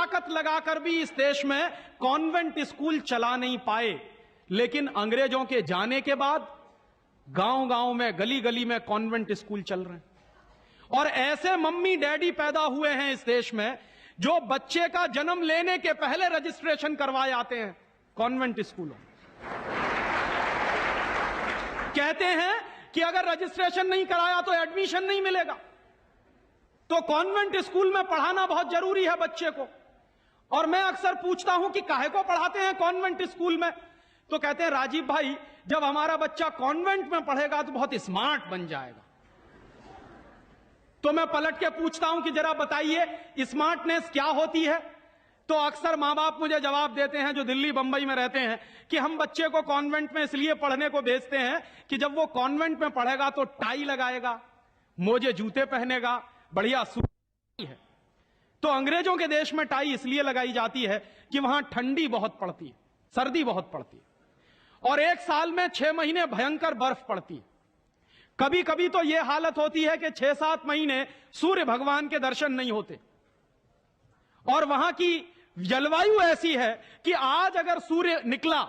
ताकत लगाकर भी इस देश में कॉन्वेंट स्कूल चला नहीं पाए, लेकिन अंग्रेजों के जाने के बाद गांव गांव में, गली गली में कॉन्वेंट स्कूल चल रहे हैं। और ऐसे मम्मी डैडी पैदा हुए हैं इस देश में जो बच्चे का जन्म लेने के पहले रजिस्ट्रेशन करवाए आते हैं कॉन्वेंट स्कूलों। कहते हैं कि अगर रजिस्ट्रेशन नहीं कराया तो एडमिशन नहीं मिलेगा। तो कॉन्वेंट स्कूल में पढ़ाना बहुत जरूरी है बच्चे को। और मैं अक्सर पूछता हूं कि काहे को पढ़ाते हैं कॉन्वेंट स्कूल में, तो कहते हैं राजीव भाई जब हमारा बच्चा कॉन्वेंट में पढ़ेगा तो बहुत स्मार्ट बन जाएगा। तो मैं पलट के पूछता हूं कि जरा बताइए स्मार्टनेस क्या होती है। तो अक्सर मां बाप मुझे जवाब देते हैं जो दिल्ली बंबई में रहते हैं कि हम बच्चे को कॉन्वेंट में इसलिए पढ़ने को भेजते हैं कि जब वो कॉन्वेंट में पढ़ेगा तो टाई लगाएगा, मोजे जूते पहनेगा, बढ़िया सूट है। तो अंग्रेजों के देश में टाई इसलिए लगाई जाती है कि वहां ठंडी बहुत पड़ती है, सर्दी बहुत पड़ती है, और एक साल में 6 महीने भयंकर बर्फ पड़ती है। कभी कभी तो यह हालत होती है कि 6-7 महीने सूर्य भगवान के दर्शन नहीं होते। और वहां की जलवायु ऐसी है कि आज अगर सूर्य निकला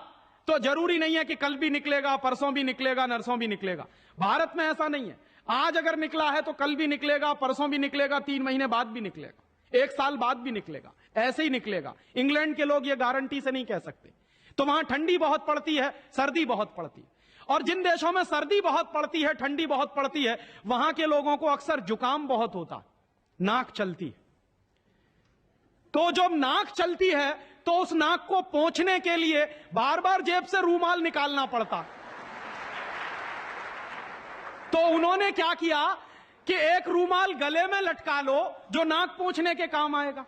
तो जरूरी नहीं है कि कल भी निकलेगा, परसों भी निकलेगा, नरसों भी निकलेगा। भारत में ऐसा नहीं है। आज अगर निकला है तो कल भी निकलेगा, परसों भी निकलेगा, 3 महीने बाद भी निकलेगा, 1 साल बाद भी निकलेगा, ऐसे ही निकलेगा। इंग्लैंड के लोग ये गारंटी से नहीं कह सकते। तो वहां ठंडी बहुत पड़ती है, सर्दी बहुत पड़ती है। और जिन देशों में सर्दी बहुत पड़ती है, ठंडी बहुत पड़ती है, वहां के लोगों को अक्सर जुकाम बहुत होता है, नाक चलती है। तो जब नाक चलती है तो उस नाक को पोंछने के लिए बार बार जेब से रूमाल निकालना पड़ता। तो उन्होंने क्या किया कि एक रूमाल गले में लटका लो जो नाक पोंछने के काम आएगा।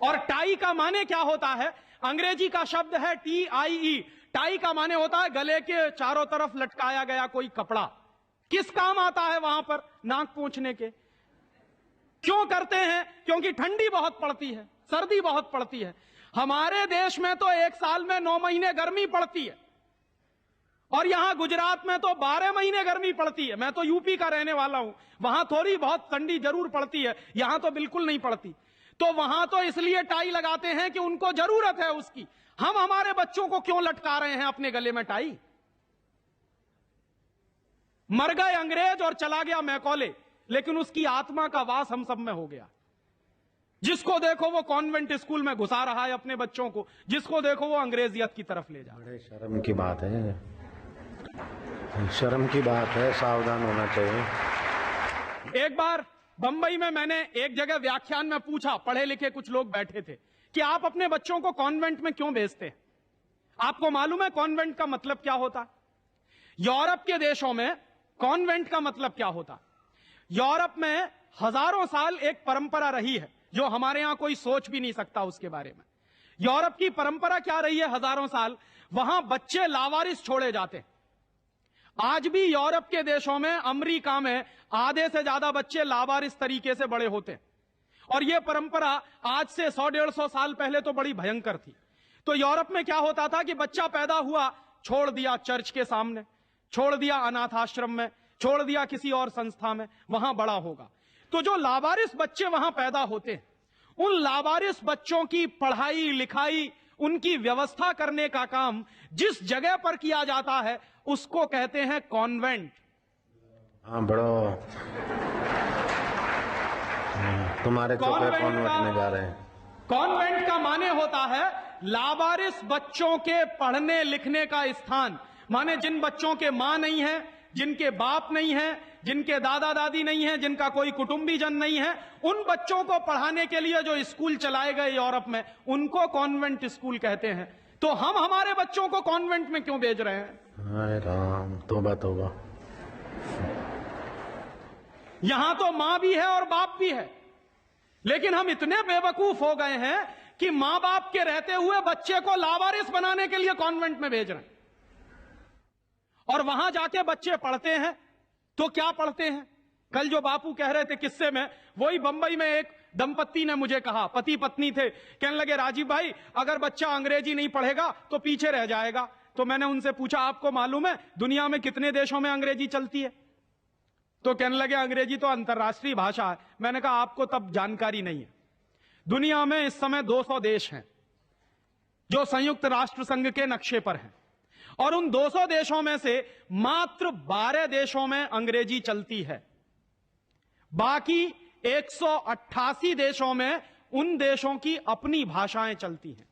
और टाई का माने क्या होता है? अंग्रेजी का शब्द है TIE। टाई का माने होता है गले के चारों तरफ लटकाया गया कोई कपड़ा। किस काम आता है वहां पर? नाक पोंछने के। क्यों करते हैं? क्योंकि ठंडी बहुत पड़ती है, सर्दी बहुत पड़ती है। हमारे देश में तो 1 साल में 9 महीने गर्मी पड़ती है, और यहां गुजरात में तो 12 महीने गर्मी पड़ती है। मैं तो यूपी का रहने वाला हूं, वहां थोड़ी बहुत ठंडी जरूर पड़ती है, यहां तो बिल्कुल नहीं पड़ती। तो वहां तो इसलिए टाई लगाते हैं कि उनको जरूरत है उसकी। हम हमारे बच्चों को क्यों लटका रहे हैं अपने गले में टाई? मर गए अंग्रेज और चला गया मैकॉले, लेकिन उसकी आत्मा का वास हम सब में हो गया। जिसको देखो वो कॉन्वेंट स्कूल में घुसा रहा है अपने बच्चों को, जिसको देखो वो अंग्रेजियत की तरफ ले जा रहा है। बड़े शर्म की बात है, शर्म की बात है, सावधान होना चाहिए। एक बार बंबई में मैंने एक जगह व्याख्यान में पूछा, पढ़े लिखे कुछ लोग बैठे थे, कि आप अपने बच्चों को कॉन्वेंट में क्यों भेजते हैं? आपको मालूम है कॉन्वेंट का मतलब क्या होता? यूरोप के देशों में कॉन्वेंट का मतलब क्या होता? यूरोप में हजारों साल एक परंपरा रही है जो हमारे यहां कोई सोच भी नहीं सकता उसके बारे में। यूरोप की परंपरा क्या रही है हजारों साल? वहां बच्चे लावारिस छोड़े जाते। आज भी यूरोप के देशों में, अमेरिका में आधे से ज्यादा बच्चे लावारिस तरीके से बड़े होते हैं। और यह परंपरा आज से 100-150 साल पहले तो बड़ी भयंकर थी। तो यूरोप में क्या होता था कि बच्चा पैदा हुआ, छोड़ दिया चर्च के सामने, छोड़ दिया अनाथ आश्रम में, छोड़ दिया किसी और संस्था में, वहां बड़ा होगा। तो जो लावारिस बच्चे वहां पैदा होते हैं, उन लावारिस बच्चों की पढ़ाई लिखाई, उनकी व्यवस्था करने का काम जिस जगह पर किया जाता है उसको कहते हैं कॉन्वेंट। हाँ बड़ो, तुम्हारे चोखे कॉन्वेंट में जा रहे हैं। कॉन्वेंट का माने होता है लावारिस बच्चों के पढ़ने लिखने का स्थान। माने जिन बच्चों के मां नहीं है, जिनके बाप नहीं है, जिनके दादा दादी नहीं है, जिनका कोई कुटुंबीजन नहीं है, उन बच्चों को पढ़ाने के लिए जो स्कूल चलाए गए यूरोप में, उनको कॉन्वेंट स्कूल कहते हैं। तो हम हमारे बच्चों को कॉन्वेंट में क्यों भेज रहे हैं? हाय राम, तौबा तौबा। यहां तो मां भी है और बाप भी है, लेकिन हम इतने बेवकूफ हो गए हैं कि मां बाप के रहते हुए बच्चे को लावारिस बनाने के लिए कॉन्वेंट में भेज रहे हैं। और वहां जाके बच्चे पढ़ते हैं तो क्या पढ़ते हैं? कल जो बापू कह रहे थे किस्से में, वही बंबई में एक दंपत्ति ने मुझे कहा, पति पत्नी थे, कहने लगे राजीव भाई अगर बच्चा अंग्रेजी नहीं पढ़ेगा तो पीछे रह जाएगा। तो मैंने उनसे पूछा आपको मालूम है दुनिया में कितने देशों में अंग्रेजी चलती है? तो कहने लगे अंग्रेजी तो अंतर्राष्ट्रीय भाषा है। मैंने कहा आपको तब जानकारी नहीं है। दुनिया में इस समय 200 देश हैं जो संयुक्त राष्ट्र संघ के नक्शे पर हैं, और उन 200 देशों में से मात्र 12 देशों में अंग्रेजी चलती है। बाकी 188 देशों में उन देशों की अपनी भाषाएं चलती हैं।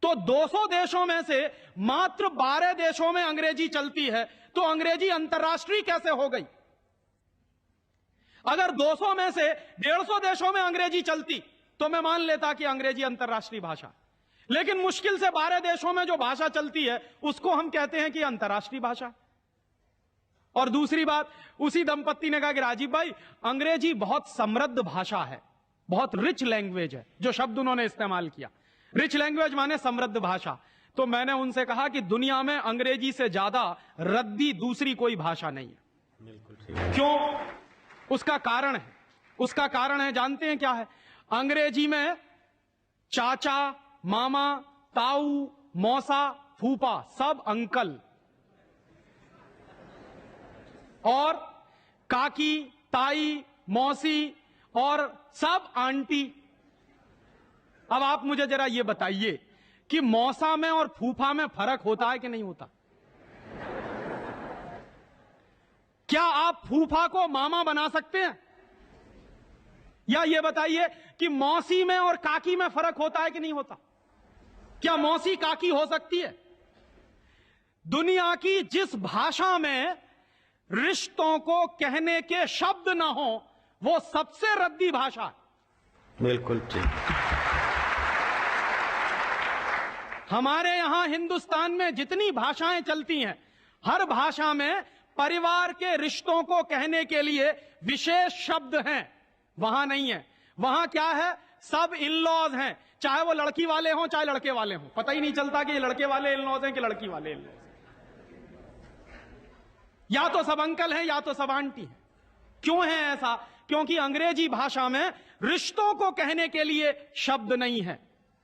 तो 200 देशों में से मात्र 12 देशों में अंग्रेजी चलती है, तो अंग्रेजी अंतर्राष्ट्रीय कैसे हो गई? अगर 200 में से 150 देशों में अंग्रेजी चलती तो मैं मान लेता कि अंग्रेजी अंतर्राष्ट्रीय भाषा, लेकिन मुश्किल से 12 देशों में जो भाषा चलती है उसको हम कहते हैं कि अंतर्राष्ट्रीय भाषा। और दूसरी बात, उसी दंपत्ति ने कहा कि राजीव भाई अंग्रेजी बहुत समृद्ध भाषा है, बहुत रिच लैंग्वेज है। जो शब्द उन्होंने इस्तेमाल किया, रिच लैंग्वेज माने समृद्ध भाषा। तो मैंने उनसे कहा कि दुनिया में अंग्रेजी से ज्यादा रद्दी दूसरी कोई भाषा नहीं है। बिल्कुल ठीक। क्यों? उसका कारण है जानते हैं क्या है? अंग्रेजी में चाचा, मामा, ताऊ, मौसा, फूफा सब अंकल, और काकी, ताई, मौसी और सब आंटी। अब आप मुझे जरा यह बताइए कि मौसा में और फूफा में फर्क होता है कि नहीं होता? क्या आप फूफा को मामा बना सकते हैं? या यह बताइए कि मौसी में और काकी में फर्क होता है कि नहीं होता? क्या मौसी काकी हो सकती है? दुनिया की जिस भाषा में रिश्तों को कहने के शब्द ना हो वो सबसे रद्दी भाषा है। बिल्कुल ठीक। हमारे यहां हिंदुस्तान में जितनी भाषाएं चलती हैं, हर भाषा में परिवार के रिश्तों को कहने के लिए विशेष शब्द हैं। वहां नहीं है। वहां क्या है? सब इन लॉज हैं, चाहे वो लड़की वाले हों चाहे लड़के वाले हों। पता ही नहीं चलता कि ये लड़के वाले इन लॉज हैं कि लड़की वाले इन लॉज हैं। या तो सब अंकल हैं या तो सब आंटी हैं। क्यों है ऐसा? क्योंकि अंग्रेजी भाषा में रिश्तों को कहने के लिए शब्द नहीं है।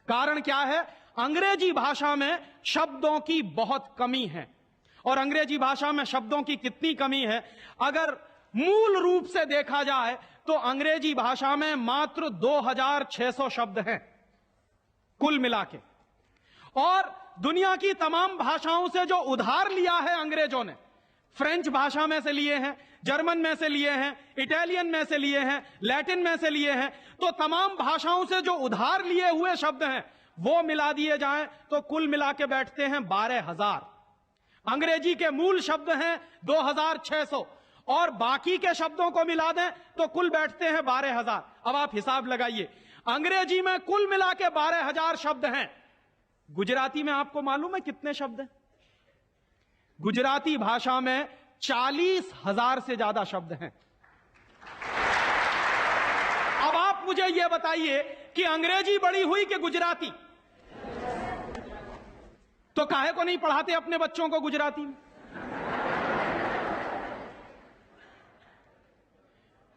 कारण क्या है? अंग्रेजी भाषा में शब्दों की बहुत कमी है। और अंग्रेजी भाषा में शब्दों की कितनी कमी है? अगर मूल रूप से देखा जाए तो अंग्रेजी भाषा में मात्र 2600 शब्द हैं कुल मिला के। और दुनिया की तमाम भाषाओं से जो उधार लिया है अंग्रेजों ने, फ्रेंच भाषा में से लिए हैं, जर्मन में से लिए हैं, इटालियन में से लिए हैं, लैटिन में से लिए हैं, तो तमाम भाषाओं से जो उधार लिए हुए शब्द हैं वो मिला दिए जाएं तो कुल मिला के बैठते हैं 12,000। अंग्रेजी के मूल शब्द हैं 2600 और बाकी के शब्दों को मिला दें तो कुल बैठते हैं 12,000। अब आप हिसाब लगाइए, अंग्रेजी में कुल मिला के 12,000 शब्द हैं। गुजराती में आपको मालूम है कितने शब्द हैं? गुजराती भाषा में 40,000 से ज्यादा शब्द हैं। अब आप मुझे यह बताइए कि अंग्रेजी बड़ी हुई कि गुजराती? तो काहे को नहीं पढ़ाते अपने बच्चों को गुजराती में?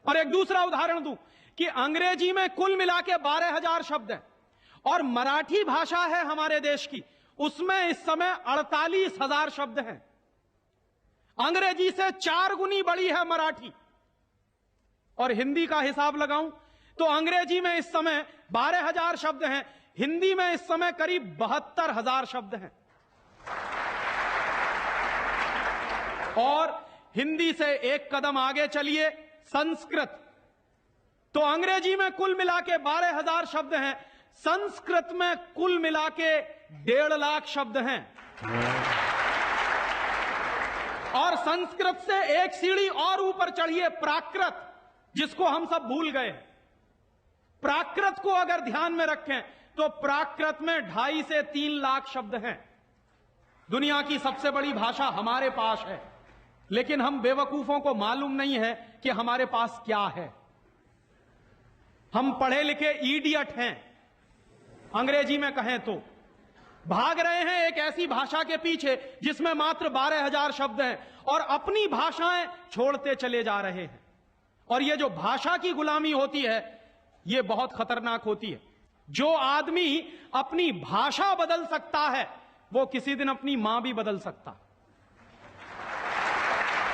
और एक दूसरा उदाहरण दूं कि अंग्रेजी में कुल मिला के 12,000 शब्द हैं और मराठी भाषा है हमारे देश की, उसमें इस समय 48,000 शब्द हैं। अंग्रेजी से 4 गुनी बड़ी है मराठी। और हिंदी का हिसाब लगाऊं तो अंग्रेजी में इस समय 12,000 शब्द हैं, हिंदी में इस समय करीब 72,000 शब्द हैं। और हिंदी से एक कदम आगे चलिए, संस्कृत। तो अंग्रेजी में कुल मिला के 12,000 शब्द हैं, संस्कृत में कुल मिला के 1.5 लाख शब्द हैं। और संस्कृत से एक सीढ़ी और ऊपर चढ़िए, प्राकृत, जिसको हम सब भूल गए। प्राकृत को अगर ध्यान में रखें तो प्राकृत में 2.5 से 3 लाख शब्द हैं। दुनिया की सबसे बड़ी भाषा हमारे पास है, लेकिन हम बेवकूफों को मालूम नहीं है कि हमारे पास क्या है। हम पढ़े लिखे इडियट हैं, अंग्रेजी में कहें तो। भाग रहे हैं एक ऐसी भाषा के पीछे जिसमें मात्र 12,000 शब्द हैं और अपनी भाषाएं छोड़ते चले जा रहे हैं। और ये जो भाषा की गुलामी होती है ये बहुत खतरनाक होती है। जो आदमी अपनी भाषा बदल सकता है वो किसी दिन अपनी मां भी बदल सकता।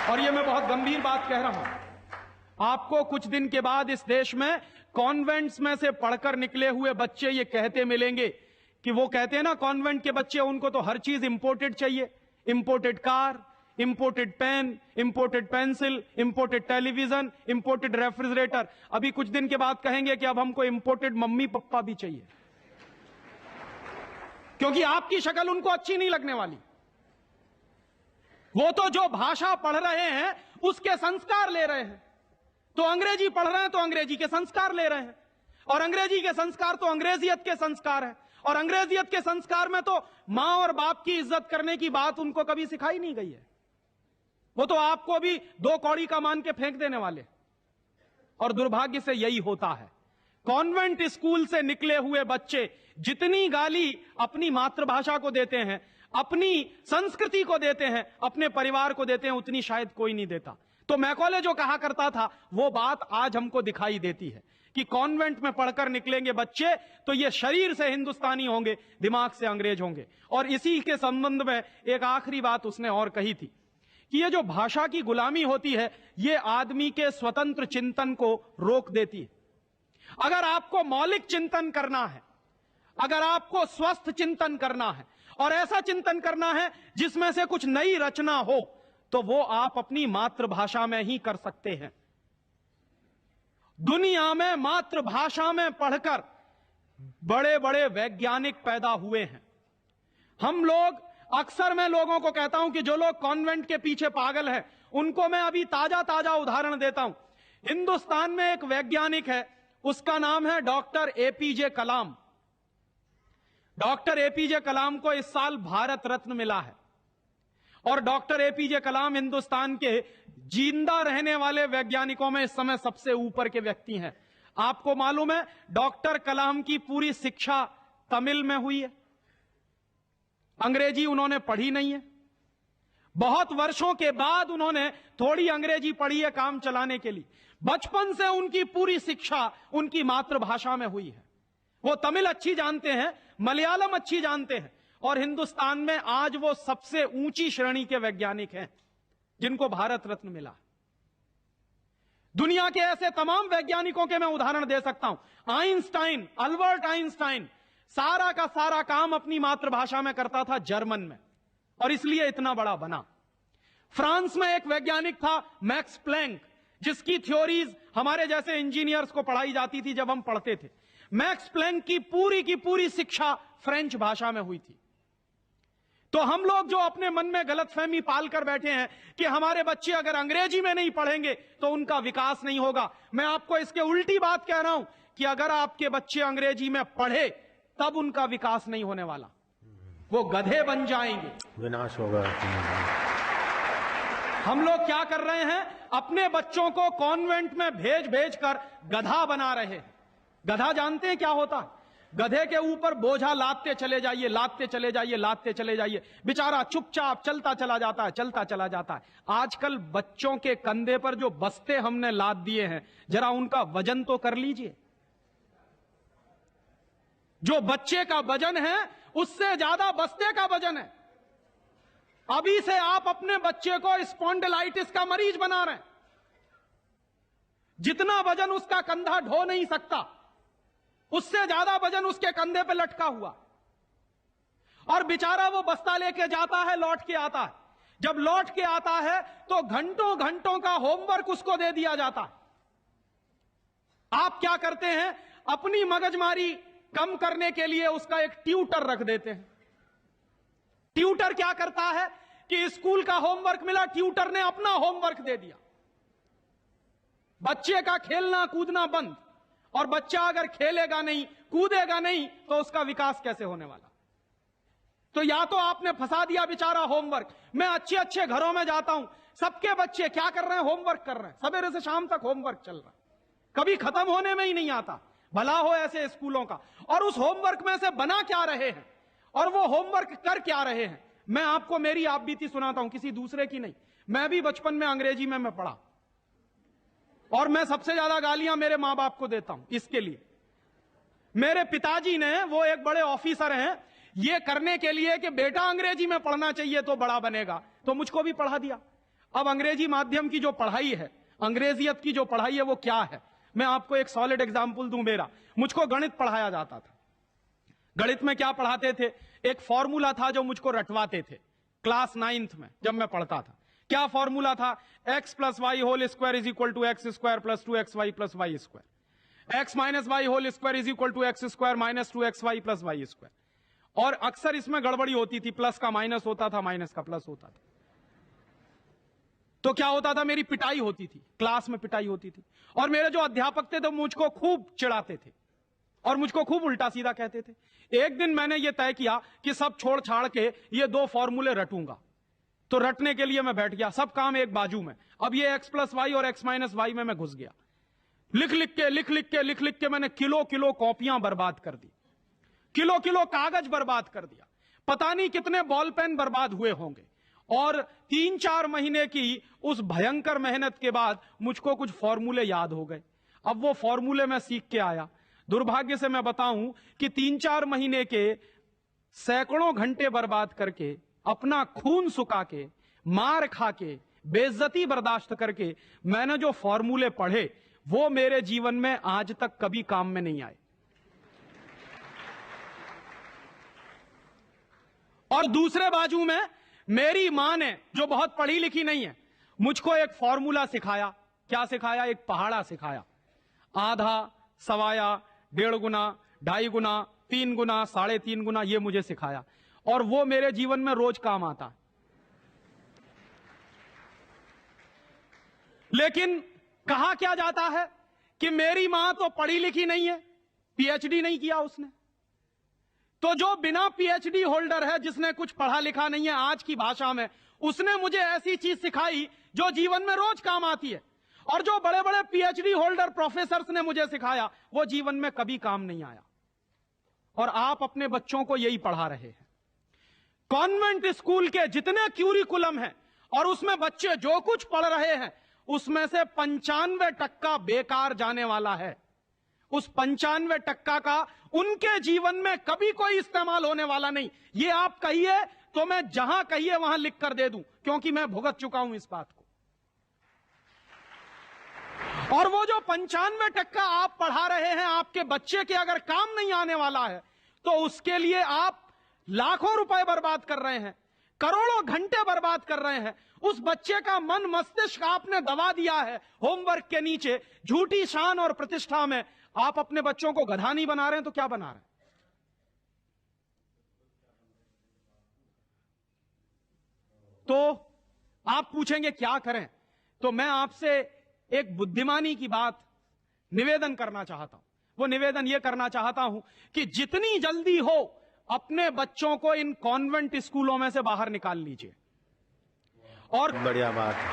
और ये मैं बहुत गंभीर बात कह रहा हूं। आपको कुछ दिन के बाद इस देश में कॉन्वेंट्स में से पढ़कर निकले हुए बच्चे ये कहते मिलेंगे कि वो कहते हैं ना, कॉन्वेंट के बच्चे, उनको तो हर चीज इंपोर्टेड चाहिए। Imported car, imported pen, imported pencil, imported television, imported refrigerator. अभी कुछ दिन के बाद कहेंगे कि अब हमको इंपोर्टेड मम्मी पप्पा भी चाहिए, क्योंकि आपकी शक्ल उनको अच्छी नहीं लगने वाली। वो तो जो भाषा पढ़ रहे हैं उसके संस्कार ले रहे हैं। तो अंग्रेजी पढ़ रहे हैं तो अंग्रेजी के संस्कार ले रहे हैं, और अंग्रेजी के संस्कार तो अंग्रेजियत के संस्कार है। और अंग्रेजियत के संस्कार में तो मां और बाप की इज्जत करने की बात उनको कभी सिखाई नहीं गई है। वो तो आपको भी 2 कौड़ी का मान के फेंक देने वाले। और दुर्भाग्य से यही होता है। कॉन्वेंट स्कूल से निकले हुए बच्चे जितनी गाली अपनी मातृभाषा को देते हैं, अपनी संस्कृति को देते हैं, अपने परिवार को देते हैं, उतनी शायद कोई नहीं देता। तो मैकॉले जो कहा करता था वो बात आज हमको दिखाई देती है कि कॉन्वेंट में पढ़कर निकलेंगे बच्चे तो ये शरीर से हिंदुस्तानी होंगे, दिमाग से अंग्रेज होंगे। और इसी के संबंध में एक आखिरी बात उसने और कही थी कि ये जो भाषा की गुलामी होती है ये आदमी के स्वतंत्र चिंतन को रोक देती है। अगर आपको मौलिक चिंतन करना है, अगर आपको स्वस्थ चिंतन करना है और ऐसा चिंतन करना है जिसमें से कुछ नई रचना हो, तो वो आप अपनी मातृभाषा में ही कर सकते हैं। दुनिया में मातृभाषा में पढ़कर बड़े बड़े वैज्ञानिक पैदा हुए हैं। हम लोग, अक्सर मैं लोगों को कहता हूं कि जो लोग कॉन्वेंट के पीछे पागल हैं उनको मैं अभी ताजा ताजा उदाहरण देता हूं। हिंदुस्तान में एक वैज्ञानिक है, उसका नाम है डॉक्टर एपीजे कलाम। डॉक्टर एपीजे कलाम को इस साल भारत रत्न मिला है। और डॉक्टर एपीजे कलाम हिंदुस्तान के जिंदा रहने वाले वैज्ञानिकों में इस समय सबसे ऊपर के व्यक्ति हैं। आपको मालूम है डॉक्टर कलाम की पूरी शिक्षा तमिल में हुई है, अंग्रेजी उन्होंने पढ़ी नहीं है। बहुत वर्षों के बाद उन्होंने थोड़ी अंग्रेजी पढ़ी है काम चलाने के लिए। बचपन से उनकी पूरी शिक्षा उनकी मातृभाषा में हुई है। वो तमिल अच्छी जानते हैं, मलयालम अच्छी जानते हैं, और हिंदुस्तान में आज वो सबसे ऊंची श्रेणी के वैज्ञानिक हैं जिनको भारत रत्न मिला। दुनिया के ऐसे तमाम वैज्ञानिकों के मैं उदाहरण दे सकता हूं। आइंस्टाइन, अल्बर्ट आइंस्टाइन सारा का सारा काम अपनी मातृभाषा में करता था, जर्मन में, और इसलिए इतना बड़ा बना। फ्रांस में एक वैज्ञानिक था मैक्स प्लैंक, जिसकी थ्योरीज हमारे जैसे इंजीनियर्स को पढ़ाई जाती थी जब हम पढ़ते थे। मैक्स प्लैंक की पूरी शिक्षा फ्रेंच भाषा में हुई थी। तो हम लोग जो अपने मन में गलतफहमी पाल कर बैठे हैं कि हमारे बच्चे अगर अंग्रेजी में नहीं पढ़ेंगे तो उनका विकास नहीं होगा, मैं आपको इसके उल्टी बात कह रहा हूं कि अगर आपके बच्चे अंग्रेजी में पढ़े तब उनका विकास नहीं होने वाला, वो गधे बन जाएंगे, विनाश होगा। हम लोग क्या कर रहे हैं, अपने बच्चों को कॉन्वेंट में भेज कर गधा बना रहे हैं। गधा जानते हैं क्या होता है? गधे के ऊपर बोझा लादते चले जाइए, लादते चले जाइए, लादते चले जाइए, बेचारा चुपचाप चलता चला जाता है, चलता चला जाता है। आजकल बच्चों के कंधे पर जो बस्ते हमने लाद दिए हैं, जरा उनका वजन तो कर लीजिए। जो बच्चे का वजन है उससे ज्यादा बस्ते का वजन है। अभी से आप अपने बच्चे को स्पॉन्डिलाइटिस का मरीज बना रहे हैं। जितना वजन उसका कंधा ढो नहीं सकता, उससे ज्यादा वजन उसके कंधे पे लटका हुआ, और बेचारा वो बस्ता लेके जाता है, लौट के आता है। जब लौट के आता है तो घंटों घंटों का होमवर्क उसको दे दिया जाता है। आप क्या करते हैं, अपनी मगजमारी कम करने के लिए उसका एक ट्यूटर रख देते हैं। ट्यूटर क्या करता है कि स्कूल का होमवर्क मिला, ट्यूटर ने अपना होमवर्क दे दिया। बच्चे का खेलना कूदना बंद, और बच्चा अगर खेलेगा नहीं, कूदेगा नहीं, तो उसका विकास कैसे होने वाला? तो या तो आपने फंसा दिया बेचारा होमवर्क। मैं अच्छे अच्छे घरों में जाता हूं, सबके बच्चे क्या कर रहे हैं, होमवर्क कर रहे हैं, सवेरे से शाम तक होमवर्क चल रहा है, कभी खत्म होने में ही नहीं आता। भला हो ऐसे स्कूलों का। और उस होमवर्क में से बना क्या रहे हैं और वो होमवर्क कर क्या रहे हैं? मैं आपको मेरी आप बीती सुनाता हूं, किसी दूसरे की नहीं। मैं भी बचपन में अंग्रेजी में मैं पढ़ा, और मैं सबसे ज्यादा गालियां मेरे मां बाप को देता हूं इसके लिए। मेरे पिताजी ने, वो एक बड़े ऑफिसर हैं, ये करने के लिए कि बेटा अंग्रेजी में पढ़ना चाहिए तो बड़ा बनेगा, तो मुझको भी पढ़ा दिया। अब अंग्रेजी माध्यम की जो पढ़ाई है, अंग्रेजियत की जो पढ़ाई है, वो क्या है? मैं आपको एक सॉलिड एग्जाम्पल दूं। मेरा मुझको गणित पढ़ाया जाता था। गणित में क्या पढ़ाते थे? एक फॉर्मूला था जो मुझको रटवाते थे क्लास 9th में जब मैं पढ़ता था। क्या फॉर्मूला था? x plus Y whole square is equal to X square plus 2xy plus Y square, x minus Y whole square is equal to X square minus 2xy plus Y square. और अक्सर इसमें गड़बड़ी होती थी, plus का minus होता था, minus का प्लस होता था। तो क्या होता था? मेरी पिटाई होती थी, क्लास में पिटाई होती थी। और मेरे जो अध्यापक थे तो मुझको खूब चिढ़ाते थे और मुझको खूब उल्टा सीधा कहते थे। एक दिन मैंने यह तय किया कि सब छोड़ छाड़ के ये 2 फॉर्मूले रटूंगा। तो रटने के लिए मैं बैठ गया, सब काम एक बाजू में। अब ये x प्लस वाई और x माइनस वाई में मैं घुस गया। लिख लिख के मैंने किलो किलो कॉपियां बर्बाद कर दी, किलो किलो कागज बर्बाद कर दिया, पता नहीं कितने बॉल पेन बर्बाद हुए होंगे। और 3-4 महीने की उस भयंकर मेहनत के बाद मुझको कुछ फॉर्मूले याद हो गए। अब वो फॉर्मूले मैं सीख के आया। दुर्भाग्य से मैं बताऊं कि 3-4 महीने के सैकड़ों घंटे बर्बाद करके, अपना खून सुखा के, मार खा के, बेइज्जती बर्दाश्त करके मैंने जो फॉर्मूले पढ़े वो मेरे जीवन में आज तक कभी काम में नहीं आए। और दूसरे बाजू में मेरी मां ने, जो बहुत पढ़ी लिखी नहीं है, मुझको एक फॉर्मूला सिखाया। क्या सिखाया? एक पहाड़ा सिखाया। आधा, सवाया, 1.5 गुना, 2.5 गुना, 3 गुना, 3.5 गुना, ये मुझे सिखाया। और वो मेरे जीवन में रोज काम आता है। लेकिन कहा क्या जाता है कि मेरी मां तो पढ़ी लिखी नहीं है, पीएचडी नहीं किया उसने। तो जो बिना पीएचडी होल्डर है, जिसने कुछ पढ़ा लिखा नहीं है, आज की भाषा में, उसने मुझे ऐसी चीज सिखाई जो जीवन में रोज काम आती है। और जो बड़े बड़े पीएचडी होल्डर प्रोफेसर्स ने मुझे सिखाया वो जीवन में कभी काम नहीं आया। और आप अपने बच्चों को यही पढ़ा रहे हैं। कॉन्वेंट स्कूल के जितने क्यूरिकुलम हैं और उसमें बच्चे जो कुछ पढ़ रहे हैं, उसमें से 95% बेकार जाने वाला है। उस 95% का उनके जीवन में कभी कोई इस्तेमाल होने वाला नहीं। ये आप कहिए तो मैं जहां कहिए वहां लिख कर दे दूं, क्योंकि मैं भुगत चुका हूं इस बात को। और वो जो 95% आप पढ़ा रहे हैं, आपके बच्चे के अगर काम नहीं आने वाला है, तो उसके लिए आप लाखों रुपए बर्बाद कर रहे हैं, करोड़ों घंटे बर्बाद कर रहे हैं। उस बच्चे का मन मस्तिष्क आपने दबा दिया है होमवर्क के नीचे। झूठी शान और प्रतिष्ठा में आप अपने बच्चों को गधा नहीं बना रहे हैं तो क्या बना रहे हैं? तो आप पूछेंगे क्या करें? तो मैं आपसे एक बुद्धिमानी की बात निवेदन करना चाहता हूं। वो निवेदन यह करना चाहता हूं कि जितनी जल्दी हो अपने बच्चों को इन कॉन्वेंट स्कूलों में से बाहर निकाल लीजिए। और बढ़िया बात है।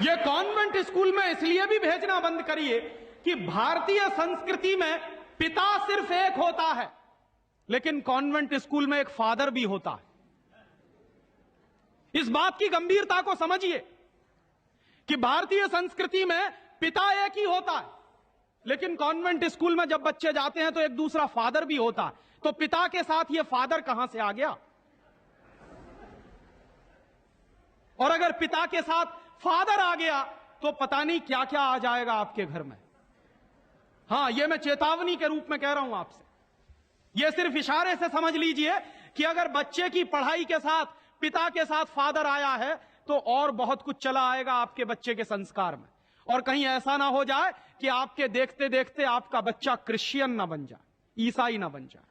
ये कॉन्वेंट स्कूल में इसलिए भी भेजना बंद करिए कि भारतीय संस्कृति में पिता सिर्फ एक होता है, लेकिन कॉन्वेंट स्कूल में एक फादर भी होता है। इस बात की गंभीरता को समझिए कि भारतीय संस्कृति में पिता एक ही होता है, लेकिन कॉन्वेंट स्कूल में जब बच्चे जाते हैं तो एक दूसरा फादर भी होता है। तो पिता के साथ ये फादर कहां से आ गया? और अगर पिता के साथ फादर आ गया तो पता नहीं क्या क्या आ जाएगा आपके घर में। हां, यह मैं चेतावनी के रूप में कह रहा हूं आपसे। यह सिर्फ इशारे से समझ लीजिए कि अगर बच्चे की पढ़ाई के साथ पिता के साथ फादर आया है तो और बहुत कुछ चला आएगा आपके बच्चे के संस्कार में। और कहीं ऐसा ना हो जाए कि आपके देखते देखते आपका बच्चा क्रिश्चियन ना बन जाए, ईसाई ना बन जाए।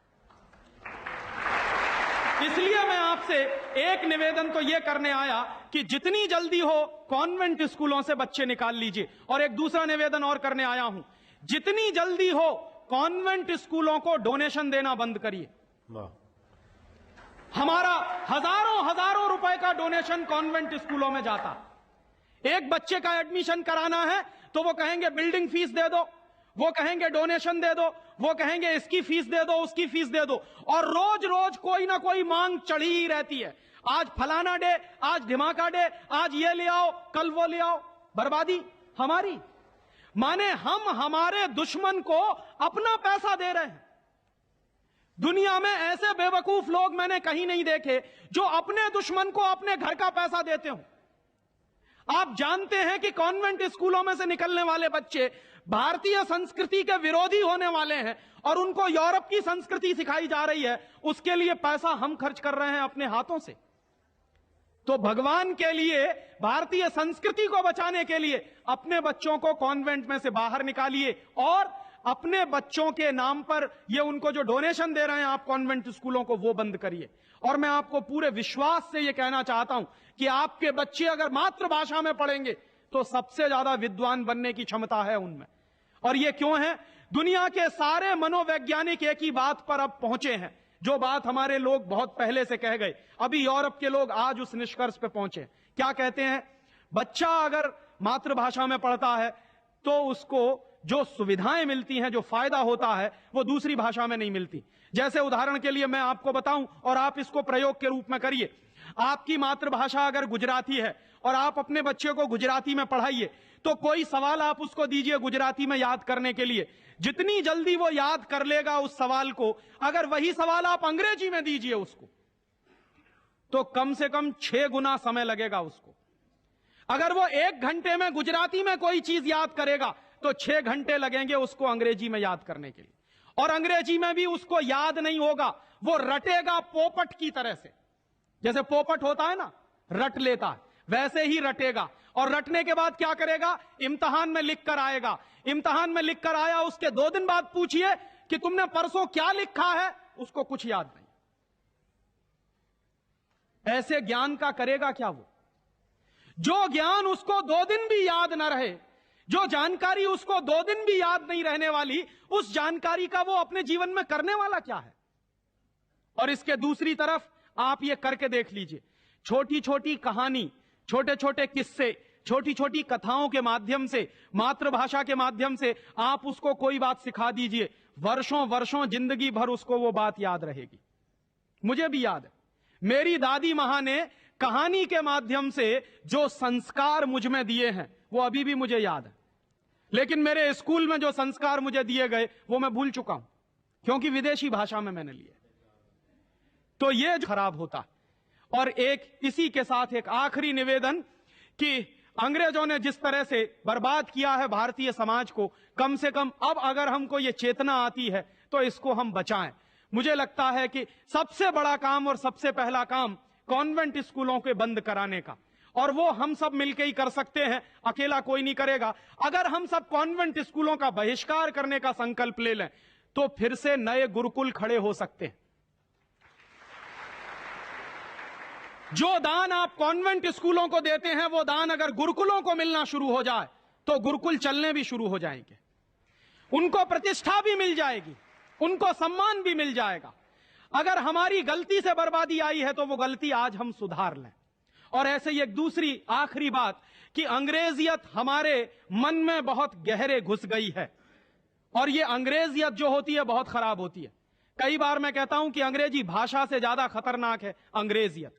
इसलिए मैं आपसे एक निवेदन तो यह करने आया कि जितनी जल्दी हो कॉन्वेंट स्कूलों से बच्चे निकाल लीजिए। और एक दूसरा निवेदन और करने आया हूं, जितनी जल्दी हो कॉन्वेंट स्कूलों को डोनेशन देना बंद करिए। हमारा हजारों रुपए का डोनेशन कॉन्वेंट स्कूलों में जाता। एक बच्चे का एडमिशन कराना है तो वो कहेंगे बिल्डिंग फीस दे दो, वो कहेंगे डोनेशन दे दो, वो कहेंगे इसकी फीस दे दो, उसकी फीस दे दो। और रोज रोज कोई ना कोई मांग चढ़ी ही रहती है। आज फलाना डे, आज धमाका डे, आज ये ले आओ, कल वो ले आओ। बर्बादी हमारी, माने हम हमारे दुश्मन को अपना पैसा दे रहे हैं। दुनिया में ऐसे बेवकूफ लोग मैंने कहीं नहीं देखे जो अपने दुश्मन को अपने घर का पैसा देते हो। आप जानते हैं कि कॉन्वेंट स्कूलों में से निकलने वाले बच्चे भारतीय संस्कृति के विरोधी होने वाले हैं और उनको यूरोप की संस्कृति सिखाई जा रही है। उसके लिए पैसा हम खर्च कर रहे हैं अपने हाथों से। तो भगवान के लिए, भारतीय संस्कृति को बचाने के लिए अपने बच्चों को कॉन्वेंट में से बाहर निकालिए और अपने बच्चों के नाम पर ये उनको जो डोनेशन दे रहे हैं आप कॉन्वेंट स्कूलों को, वो बंद करिए। और मैं आपको पूरे विश्वास से ये कहना चाहता हूं कि आपके बच्चे अगर मातृभाषा में पढ़ेंगे तो सबसे ज्यादा विद्वान बनने की क्षमता है उनमें। और ये क्यों है? दुनिया के सारे मनोवैज्ञानिक एक ही बात पर अब पहुंचे हैं, जो बात हमारे लोग बहुत पहले से कह गए। अभी यूरोप के लोग आज उस निष्कर्ष पे पहुंचे। क्या कहते हैं? बच्चा अगर मातृभाषा में पढ़ता है तो उसको जो सुविधाएं मिलती हैं, जो फायदा होता है, वो दूसरी भाषा में नहीं मिलती। जैसे उदाहरण के लिए मैं आपको बताऊं और आप इसको प्रयोग के रूप में करिए। आपकी मातृभाषा अगर गुजराती है और आप अपने बच्चे को गुजराती में पढ़ाइए तो कोई सवाल आप उसको दीजिए गुजराती में याद करने के लिए, जितनी जल्दी वो याद कर लेगा उस सवाल को, अगर वही सवाल आप अंग्रेजी में दीजिए उसको तो कम से कम 6 गुना समय लगेगा उसको। अगर वो 1 घंटे में गुजराती में कोई चीज याद करेगा तो 6 घंटे लगेंगे उसको अंग्रेजी में याद करने के लिए। और अंग्रेजी में भी उसको याद नहीं होगा, वो रटेगा पोपट की तरह से। जैसे पोपट होता है ना, रट लेता है, वैसे ही रटेगा। और रटने के बाद क्या करेगा? इम्तिहान में लिख कर आएगा। इम्तिहान में लिख कर आया, उसके 2 दिन बाद पूछिए कि तुमने परसों क्या लिखा है, उसको कुछ याद नहीं। ऐसे ज्ञान का करेगा क्या वो? जो ज्ञान उसको 2 दिन भी याद न रहे, जो जानकारी उसको 2 दिन भी याद नहीं रहने वाली, उस जानकारी का वो अपने जीवन में करने वाला क्या है? और इसके दूसरी तरफ आप ये करके देख लीजिए, छोटी छोटी कहानी, छोटे छोटे किस्से, छोटी छोटी कथाओं के माध्यम से, मातृभाषा के माध्यम से आप उसको कोई बात सिखा दीजिए, वर्षों वर्षों जिंदगी भर उसको वो बात याद रहेगी। मुझे भी याद है, मेरी दादी मां ने कहानी के माध्यम से जो संस्कार मुझ में दिए हैं वो अभी भी मुझे याद है। लेकिन मेरे स्कूल में जो संस्कार मुझे दिए गए वो मैं भूल चुका हूं, क्योंकि विदेशी भाषा में मैंने लिए। तो ये खराब होता है। और एक इसी के साथ एक आखिरी निवेदन कि अंग्रेजों ने जिस तरह से बर्बाद किया है भारतीय समाज को, कम से कम अब अगर हमको ये चेतना आती है तो इसको हम बचाएं। मुझे लगता है कि सबसे बड़ा काम और सबसे पहला काम कॉन्वेंट स्कूलों के बंद कराने का, और वो हम सब मिलकर ही कर सकते हैं, अकेला कोई नहीं करेगा। अगर हम सब कॉन्वेंट स्कूलों का बहिष्कार करने का संकल्प ले लें तो फिर से नए गुरुकुल खड़े हो सकते हैं। जो दान आप कॉन्वेंट स्कूलों को देते हैं वो दान अगर गुरुकुलों को मिलना शुरू हो जाए तो गुरुकुल चलने भी शुरू हो जाएंगे, उनको प्रतिष्ठा भी मिल जाएगी, उनको सम्मान भी मिल जाएगा। अगर हमारी गलती से बर्बादी आई है तो वो गलती आज हम सुधार लें। और ऐसे ही एक दूसरी आखिरी बात कि अंग्रेजियत हमारे मन में बहुत गहरे घुस गई है, और ये अंग्रेजियत जो होती है बहुत खराब होती है। कई बार मैं कहता हूं कि अंग्रेजी भाषा से ज्यादा खतरनाक है अंग्रेजियत।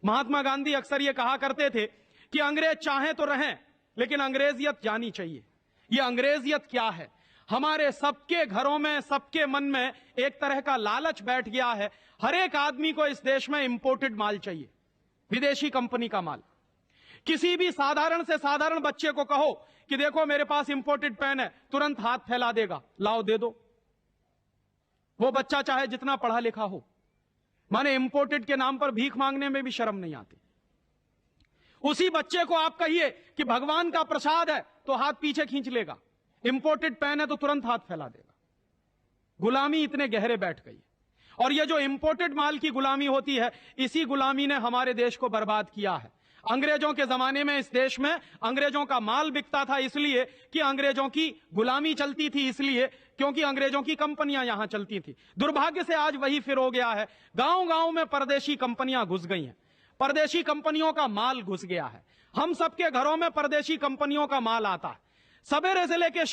महात्मा गांधी अक्सर ये कहा करते थे कि अंग्रेज चाहें तो रहें लेकिन अंग्रेजियत जानी चाहिए। ये अंग्रेजियत क्या है? हमारे सबके घरों में, सबके मन में एक तरह का लालच बैठ गया है। हर एक आदमी को इस देश में इंपोर्टेड माल चाहिए, विदेशी कंपनी का माल। किसी भी साधारण से साधारण बच्चे को कहो कि देखो मेरे पास इंपोर्टेड पेन है, तुरंत हाथ फैला देगा, लाओ दे दो। वो बच्चा चाहे जितना पढ़ा लिखा हो, माने इंपोर्टेड के नाम पर भीख मांगने में भी शर्म नहीं आती। उसी बच्चे को आप कहिए कि भगवान का प्रसाद है तो हाथ पीछे खींच लेगा, इंपोर्टेड पेन है तो तुरंत हाथ फैला देगा। गुलामी इतने गहरे बैठ गई। और ये जो इंपोर्टेड माल की गुलामी होती है, इसी गुलामी ने हमारे देश को बर्बाद किया है। अंग्रेजों के जमाने में इस देश में अंग्रेजों का माल बिकता था इसलिए कि अंग्रेजों की गुलामी चलती थी, इसलिए क्योंकि अंग्रेजों की कंपनियां यहां चलती थी। दुर्भाग्य से आज वही फिर हो गया है, गांव गांव में परदेशी कंपनियां घुस गई हैं, परदेशी कंपनियों का माल घुस गया है। हम सबके घरों में परदेशी कंपनियों का माल आता है। सवेरे से लेके